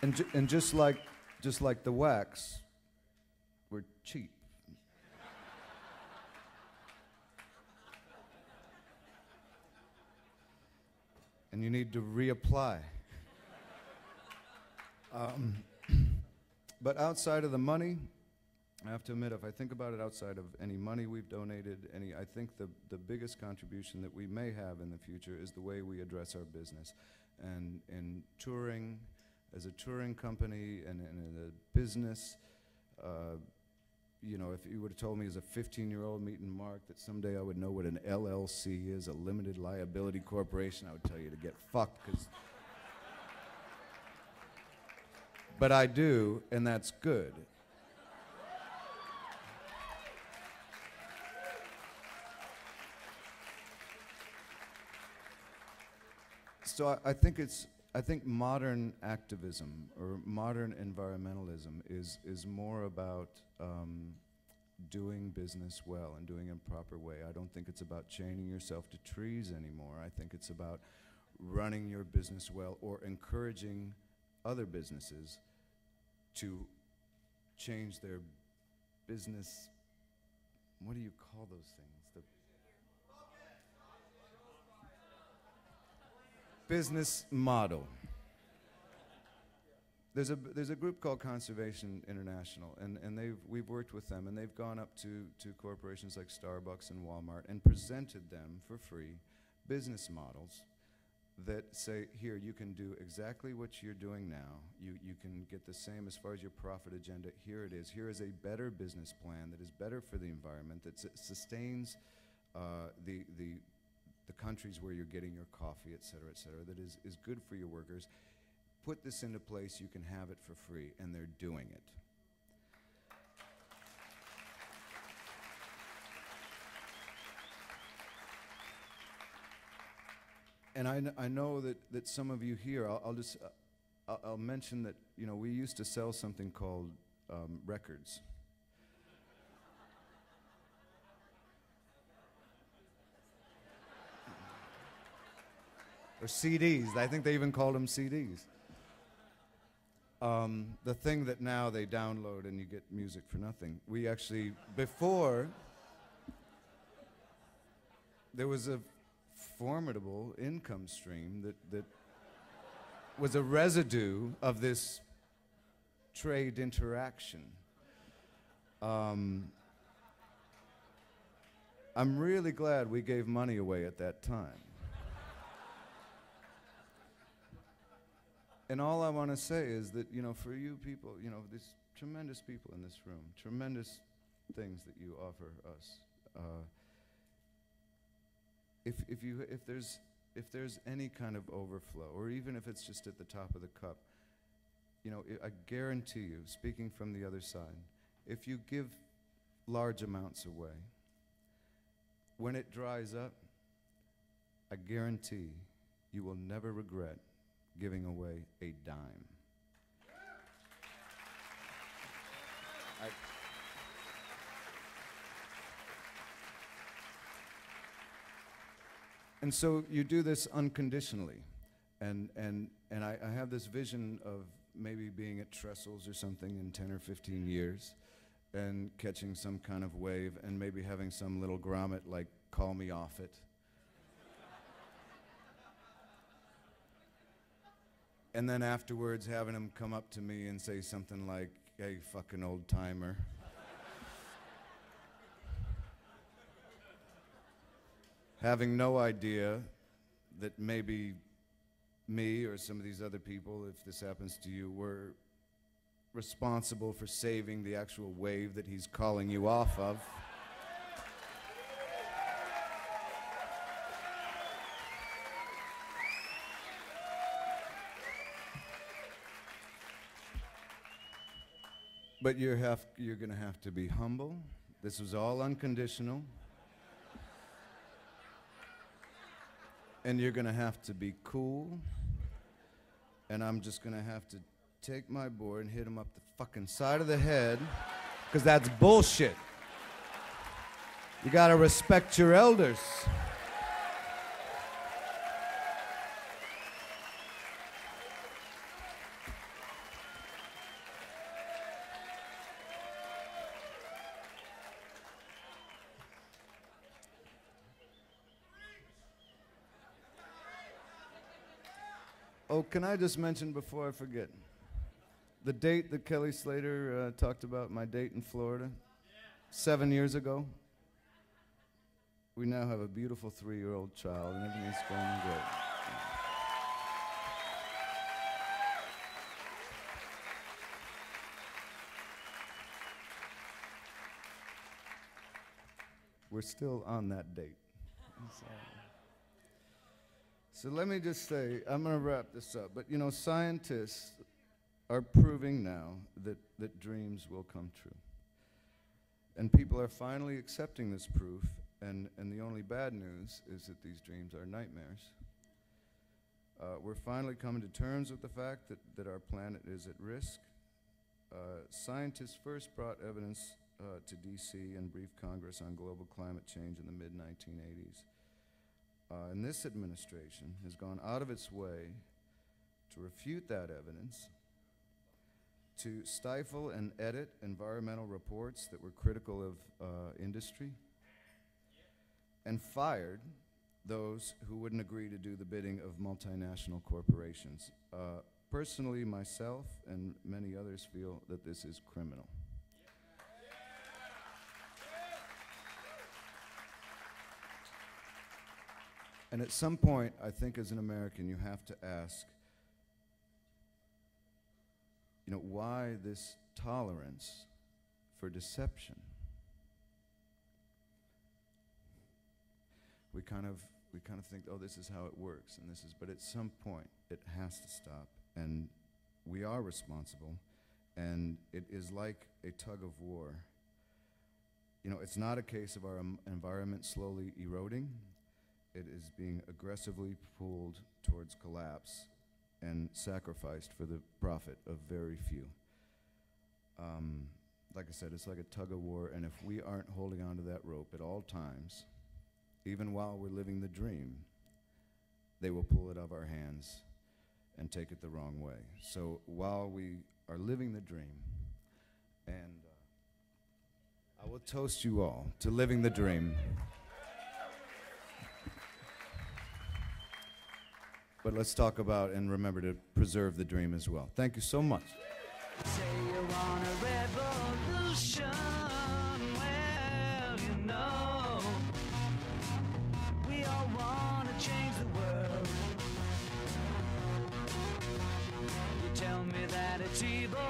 And just like the wax, we're cheap. And you need to reapply. But outside of the money, I have to admit, if I think about it, outside of any money we've donated, I think the biggest contribution that we may have in the future is the way we address our business. And in touring, as a touring company and in a business, you know, if you would have told me as a 15-year-old meeting Mark that someday I would know what an LLC is, a limited liability corporation, I would tell you to get fucked, 'cause but I do, and that's good. So I think modern activism or modern environmentalism is more about doing business well and doing it in a proper way. I don't think it's about chaining yourself to trees anymore. I think it's about running your business well or encouraging other businesses to change their business. What do you call those things? Business model. There's a group called Conservation International, and we've worked with them, and they've gone up to corporations like Starbucks and Walmart and presented them for free business models that say, here, you can do exactly what you're doing now. You can get the same as far as your profit agenda. Here it is. Here is a better business plan that is better for the environment, that sustains the countries where you're getting your coffee, et cetera, that is good for your workers. Put this into place, you can have it for free, and they're doing it. And I know that some of you here, I'll mention that, you know, we used to sell something called records. Or CDs. I think they even called them CDs. The thing that now they download and you get music for nothing. We actually, before, there was a formidable income stream that was a residue of this trade interaction. I'm really glad we gave money away at that time. And all I want to say is that, you know, for you people, you know, these tremendous people in this room, tremendous things that you offer us. If there's any kind of overflow, or even if it's just at the top of the cup, you know, I guarantee you, speaking from the other side, if you give large amounts away, when it dries up, I guarantee you will never regret giving away a dime. And so you do this unconditionally, and I have this vision of maybe being at Trestles or something in 10 or 15 years, and catching some kind of wave, and maybe having some little grommet like call me off it. And then afterwards having him come up to me and say something like, hey, fucking old timer. Having no idea that maybe me or some of these other people, if this happens to you, were responsible for saving the actual wave that he's calling you off of. But you're going to have to be humble. This was all unconditional. And you're going to have to be cool. And I'm just going to have to take my board and hit him up the fucking side of the head, because that's bullshit. You got to respect your elders. Oh, can I just mention before I forget, the date that Kelly Slater talked about, my date in Florida, 7 years ago. We now have a beautiful 3-year-old child, and everything's going great. We're still on that date. So let me just say, I'm going to wrap this up, but you know, scientists are proving now that dreams will come true. And people are finally accepting this proof, and the only bad news is that these dreams are nightmares. We're finally coming to terms with the fact that our planet is at risk. Scientists first brought evidence to DC and briefed Congress on global climate change in the mid-1980s. And this administration has gone out of its way to refute that evidence, to stifle and edit environmental reports that were critical of industry, and fired those who wouldn't agree to do the bidding of multinational corporations. Personally, myself and many others feel that this is criminal. And at some point, I think as an American, you have to ask, you know, why this tolerance for deception? We kind of think, oh, this is how it works, and this is, but at some point, it has to stop, and we are responsible, and it is like a tug of war. You know, it's not a case of our environment slowly eroding. It is being aggressively pulled towards collapse and sacrificed for the profit of very few. Like I said, it's like a tug of war, and if we aren't holding on to that rope at all times, even while we're living the dream, they will pull it out of our hands and take it the wrong way. So while we are living the dream, and I will toast you all to living the dream. But let's talk about and remember to preserve the dream as well. Thank you so much. Say you want a revolution, well, you know, we all want to change the world. You tell me that it's evil.